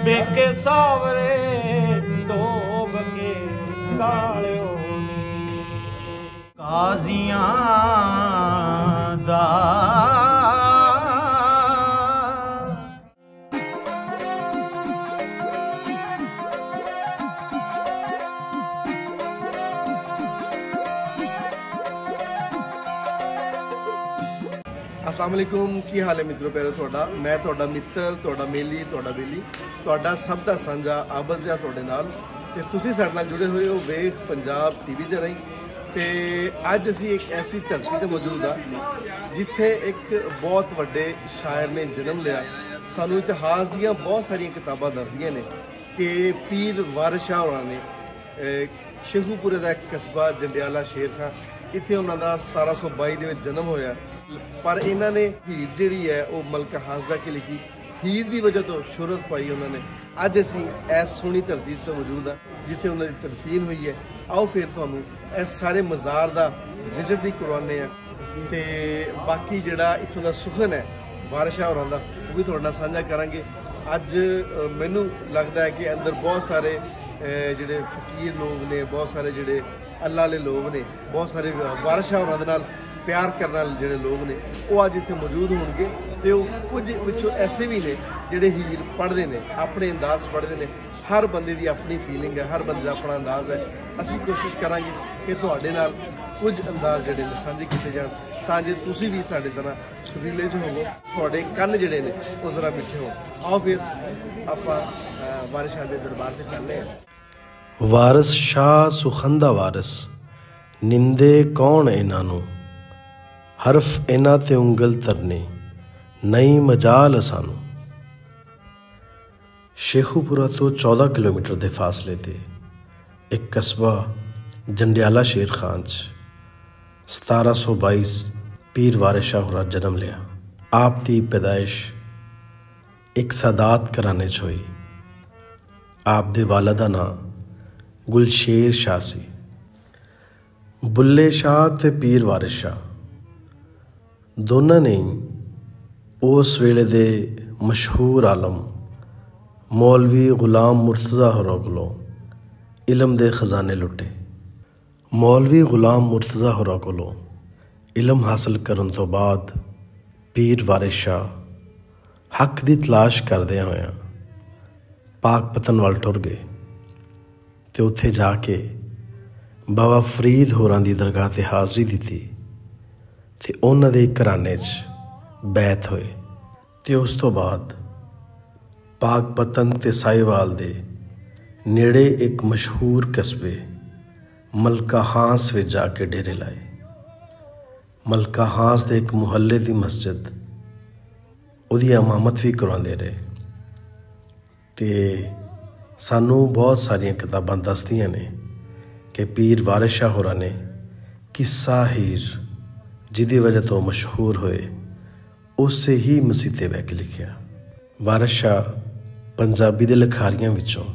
पेके सावरे डोब के गालियो काजियां दा अस्सलाम वालेकुम। की हाल है मित्रों प्यारे ਤੁਹਾਡਾ मैं ਤੁਹਾਡਾ मित्र ਤੁਹਾਡਾ मेली ਤੁਹਾਡਾ बेली ਤੁਹਾਡਾ ਸਭ ਦਾ ਸਾਂਝਾ ਆਬਦ ਜਿਹਾ ਤੁਹਾਡੇ ਨਾਲ ਤੇ ਤੁਸੀਂ ਸਾਡੇ ਨਾਲ ਜੁੜੇ ਹੋਏ ਹੋ ਵੇਖ ਪੰਜਾਬ ਟੀਵੀ ਦੇ ਰਾਹੀਂ। ਤੇ ਅੱਜ ਅਸੀਂ ਇੱਕ ਐਸੀ ਧਰਤੀ ਤੇ ਮੌਜੂਦ ਆ ਜਿੱਥੇ ਇੱਕ ਬਹੁਤ ਵੱਡੇ ਸ਼ਾਇਰ ਨੇ ਜਨਮ ਲਿਆ। ਸਾਨੂੰ ਇਤਿਹਾਸ ਦੀਆਂ ਬਹੁਤ ਸਾਰੀਆਂ ਕਿਤਾਬਾਂ ਦੱਸਦੀਆਂ ਨੇ ਕਿ ਪੀਰ ਵਾਰਿਸ ਸ਼ਾਹ ਹੋਰਾਂ ਨੇ ਸ਼ੇਖੂਪੁਰੇ ਦਾ ਇੱਕ ਕਸਬਾ ਜੰਡਿਆਲਾ ਸ਼ੇਰ ਖਾਂ, ਇੱਥੇ ਉਹਨਾਂ ਦਾ 1722 ਦੇ ਵਿੱਚ ਜਨਮ ਹੋਇਆ। पर इन्होंने हीर जी है वो मलका हाजरा की लिखी, हीर की वजह तो शोहरत पाई उन्होंने। अज असी इस सोहनी धरती से मौजूद हाँ जिथे उन्होंने तदफीन हुई है। आओ फिर तुहानू इस सारे मज़ार का विजिट भी करवाने तो बाकी जिहड़ा इत्थों का सुखन है वारिस शाह होरां दा वो भी तुहाडे नाल साझा करांगे। अज मैनू लगता है कि अंदर बहुत सारे जिहड़े फकीर लोग ने, बहुत सारे जिहड़े अल्लाह वाले लोग ने, बहुत सारे वारिस शाह होरां दे नाल प्यार करने वाले जोड़े लोग ने वो अज इतने मौजूद होंगे। तो कुछ पिछों ऐसे भी ने जोड़े हीर पढ़ते हैं, अपने अंदाज पढ़ते हैं। हर बंदे की अपनी फीलिंग है, हर बंदे का अपना अंदाज है। असी कोशिश करांगे कि तुहाडे नाल कुछ अंदाज जोड़े ने साझे किए जान तां जे तुसीं भी साडे तरह सुरीले च होवो, तुहाडे कन्न जोड़े ने वो जरा मिठे हो। आओ फिर आपां वारिस शाह के दरबार से चलते हैं। वारिस शाह सुखंदा वारिस निंदे कौन इन्हां नूं, हरफ इन्हां ते उंगल तरने नई मजाल सानू। शेखूपुरा तो 14 किलोमीटर के फासले ते एक कस्बा जंडियाला शेर खां 1722 पीर वारिस शाह होरां जन्म लिया। आप दी पैदाइश एक सादात घराने च हुई। आप दे वालिद दा नां गुलशेर शाह सी। बुल्ले शाह ते पीर वारिस शाह दोनों ने उस वेले दे मशहूर आलम मौलवी गुलाम मुर्तज़ा होरां कोलों इलम दे खजाने लुटे। मौलवी गुलाम मुर्तज़ा होरां कोलों इलम हासिल करन तो बाद पीर वारिस शाह हक दी तलाश करदे होया पाक पतन वाल टुर गए ते उत्थे जाके बाबा फरीद होरां दी दरगाह ते हाज़री दिती ते उन्हां दे घराने च बैत होए। ते उस तो बाद पाक पतन ते साहिवाल दे नेड़े एक मशहूर कस्बे मलका हांस विच जाके डेरे लाए। मलका हांस दे एक मुहल्ले दी मस्जिद उहदी इमामत भी करवांदे रहे। ते सानू बहुत सारियां किताबां दसदियां ने कि पीर वारिस शाह होरां ने किस्सा हीर जिदी वजह तो मशहूर होए उससे ही मसीते बह के लिखिया। वारिस शाह पंजाबी दे लिखारियां विचों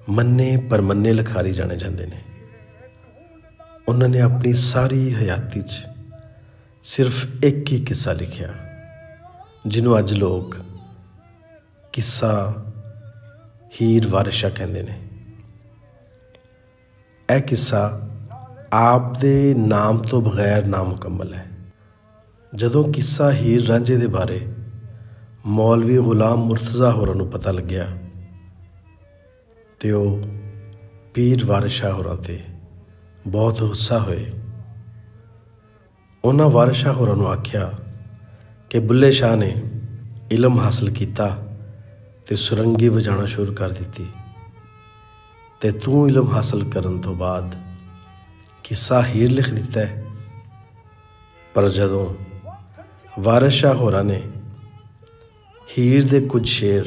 मन्ने परमन्ने लिखारी जाने जाते हैं। उन्होंने अपनी सारी हयाती सिर्फ एक ही किस्सा लिखिया जिन्हों अज लोग किस्सा हीर वारिस शाह कहते हैं। यह किस्सा आप दे नाम तो बगैर नामुकम्मल है। जदों किस्सा हीर रांझे दे बारे मौलवी गुलाम मुर्तज़ा होरां नूं पता लग्या ते ओह पीर वारिस शाह होरां ते बहुत गुस्सा होए। उन्हां वारिस शाह होरां नूं आख्या कि बुल्ले शाह ने इलम हासिल किया ते सुरंगी वजाना शुरू कर दी ते तू इलम हासिल करन तो बाद किस्सा हीर लिख दिता है। पर जदों वारिस शाह होरां ने हीर दे कुछ शेर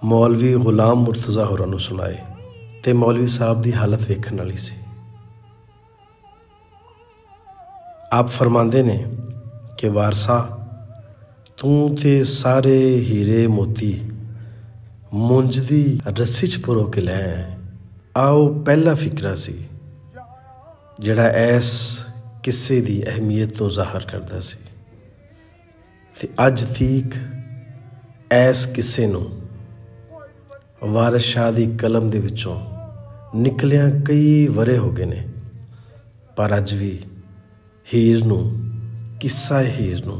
मौलवी गुलाम मुर्तज़ा होरां नूं सुनाए ते मौलवी साहब दी हालत वेखण वाली सी। आप फरमांदे ने कि वारसा तू ते सारे हीरे मोती मुंज दी रस्सी च पुरो के लै। आओ पहला फिक्रा सी जिहड़ा इस किस्से दी अहमियत तो ज़ाहिर करदा सी ते अज तक इस किस्से नूं ਵਾਰਿਸ ਸ਼ਾਹ ਦੀ ਕਲਮ ਦੇ ਵਿੱਚੋਂ ਨਿਕਲਿਆਂ ਕਈ ਵਰੇ ਹੋ ਗਏ ਨੇ, ਪਰ ਅੱਜ ਵੀ ਹੀਰ ਨੂੰ, ਕਿੱਸਾ ਹੀਰ ਨੂੰ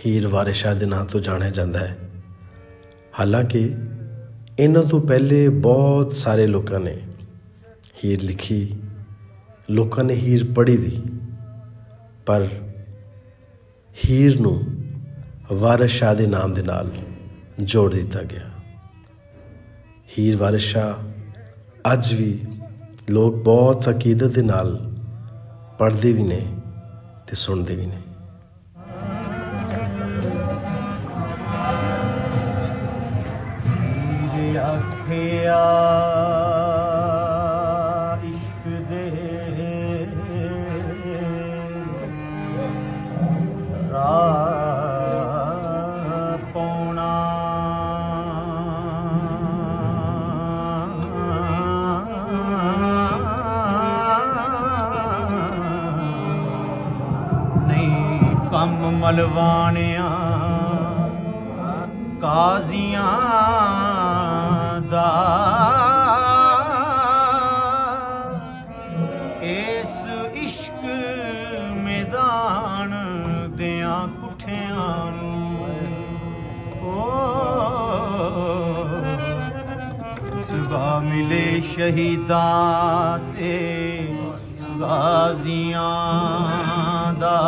ਹੀਰ ਵਾਰਿਸ ਸ਼ਾਹ ਦੇ ਨਾਂ ਤੋਂ ਜਾਣਿਆ ਜਾਂਦਾ ਹੈ। ਹਾਲਾਂਕਿ ਇਹਨਾਂ ਤੋਂ ਪਹਿਲੇ ਬਹੁਤ ਸਾਰੇ ਲੋਕਾਂ ਨੇ ਹੀਰ ਲਿਖੀ, ਲੋਕਾਂ ਨੇ ਹੀਰ ਪੜ੍ਹੀ ਵੀ, ਪਰ ਹੀਰ ਨੂੰ ਵਾਰਿਸ ਸ਼ਾਹ ਦੇ ਨਾਮ ਦੇ ਨਾਲ ਜੋੜ ਦਿੱਤਾ ਗਿਆ। ਹੀਰ ਵਾਰਿਸ ਸ਼ਾਹ ਅੱਜ ਵੀ ਲੋਕ ਬਹੁਤ ਅਕੀਦਤ ਦੇ ਨਾਲ ਪੜ੍ਹਦੇ ਵੀ ਨੇ ਤੇ ਸੁਣਦੇ ਵੀ ਨੇ। ਹੀਰ ਆਖਿਆ ਇਸ਼ਕ ਦੇ ਰਾਹ ਪਾਉਣਾ, ਨਹੀਂ ਕੰਮ ਮਲਵਾਣਿਆਂ ਕਾਜ਼ੀਆਂ ਦਾ, ਇਸ ਇਸ਼ਕ ਮੈਦਾਨ ਦਿਆਂ ਕੁੱਠਿਆਂ ਨੂੰ ਦੁਆ ਮਿਲੇ ਸ਼ਹੀਦਾਂ ਤੇ ਗਾਜ਼ੀਆਂ ਦਾ।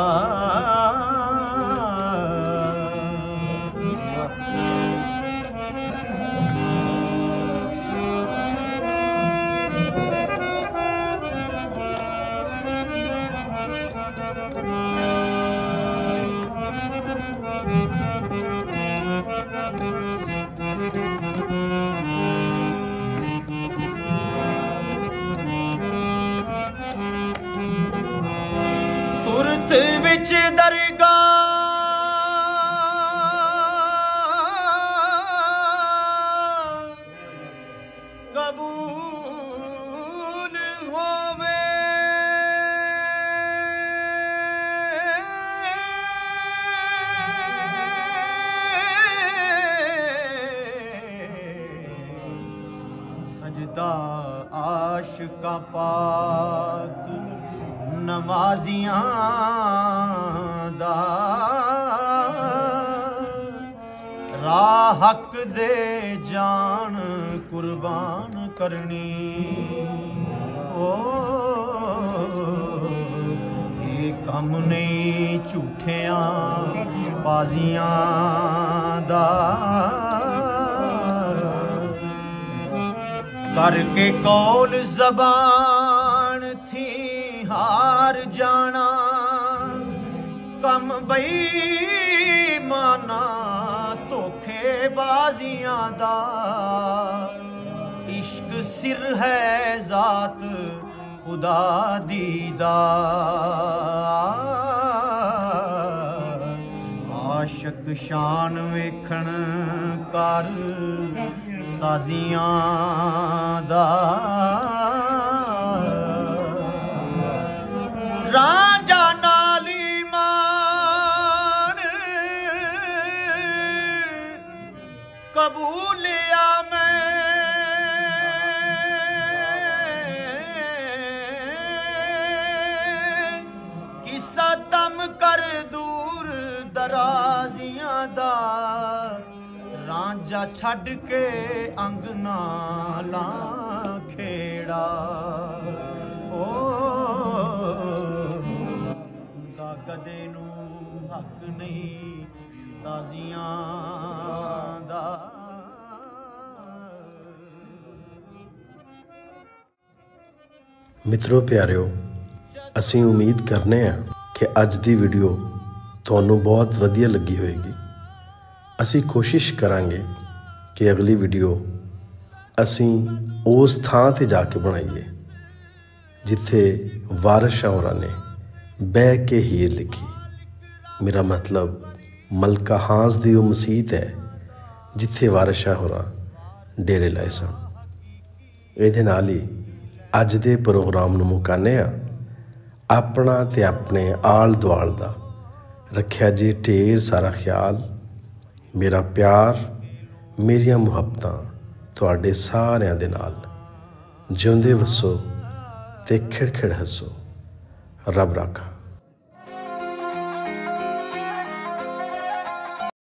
ਤੁਰਤ ਵਿੱਚ ਦਰਗਾਹ ਕਬੂਲ ਹੋਵੇ, ਸਜਦਾ ਆਸ਼ਿਕਾਂ ਪਾਕ ਨਵਾਜ਼ੀਆਂ ਦਾ, ਰਾਹ ਹੱਕ ਦੇ ਜਾਨ ਕੁਰਬਾਨ ਕਰਨੀ। ਇਹ ਕੰਮ ਨਹੀਂ ਝੂਠਿਆਂ ਬਾਜ਼ੀਆਂ ਦਾ, करके कौल ज़बान थी हार जाना, कम बेईमाना धोखेबाजियां दा। इश्क सिर है ज़ात खुदा दीदा, आशक शान वेखण कर साजियां दा। राजा नाली मान कबूलिया मैं, किसा तम कर दूर दराजियां दा। रांझा छड़ के अंगना ला खेड़ा, ओ दा कदे नू हक नहीं ताजियां दा। मित्रों प्यारिओ, ਅਸੀਂ ਉਮੀਦ ਕਰਨੇ ਆ ਕਿ ਅੱਜ ਦੀ ਵੀਡੀਓ ਤੁਹਾਨੂੰ ਬਹੁਤ ਵਧੀਆ ਲੱਗੀ ਹੋਵੇਗੀ। ਅਸੀਂ ਕੋਸ਼ਿਸ਼ ਕਰਾਂਗੇ ਕਿ ਅਗਲੀ ਵੀਡੀਓ ਅਸੀਂ ਉਸ ਥਾਂ 'ਤੇ ਜਾ ਕੇ ਬਣਾਈਏ ਜਿੱਥੇ ਵਾਰਿਸ ਸ਼ਾਹ ਹੋਰਾਂ ਨੇ ਬਹਿ ਕੇ ਹੀਰ ਲਿਖੀ। ਮੇਰਾ ਮਤਲਬ ਮਲਕਾ ਹਾਂਸ ਦੀ ਉਹ ਮਸੀਤ ਹੈ ਜਿੱਥੇ ਵਾਰਿਸ ਸ਼ਾਹ ਹੋਰਾਂ ਡੇਰੇ ਲਾਏ ਸਨ। ਇਹਦੇ ਨਾਲ ਹੀ ਅੱਜ ਦੇ ਪ੍ਰੋਗਰਾਮ ਨੂੰ ਮੁਕਾਉਂਦੇ ਹਾਂ। ਆਪਣਾ ਤੇ ਆਪਣੇ ਆਲ ਦੁਆਲ ਦਾ ਰੱਖਿਆ ਜੀ ਢੇਰ ਸਾਰਾ ਖਿਆਲ। ਮੇਰਾ ਪਿਆਰ, ਮੇਰੀਆਂ ਮੁਹੱਬਤਾਂ ਤੁਹਾਡੇ ਸਾਰਿਆਂ ਦੇ ਨਾਲ। ਜਿਉਂਦੇ ਵਸੋ ਤੇ ਖਿੜ ਖਿੜ ਹੱਸੋ। ਰੱਬ ਰਾਖਾ।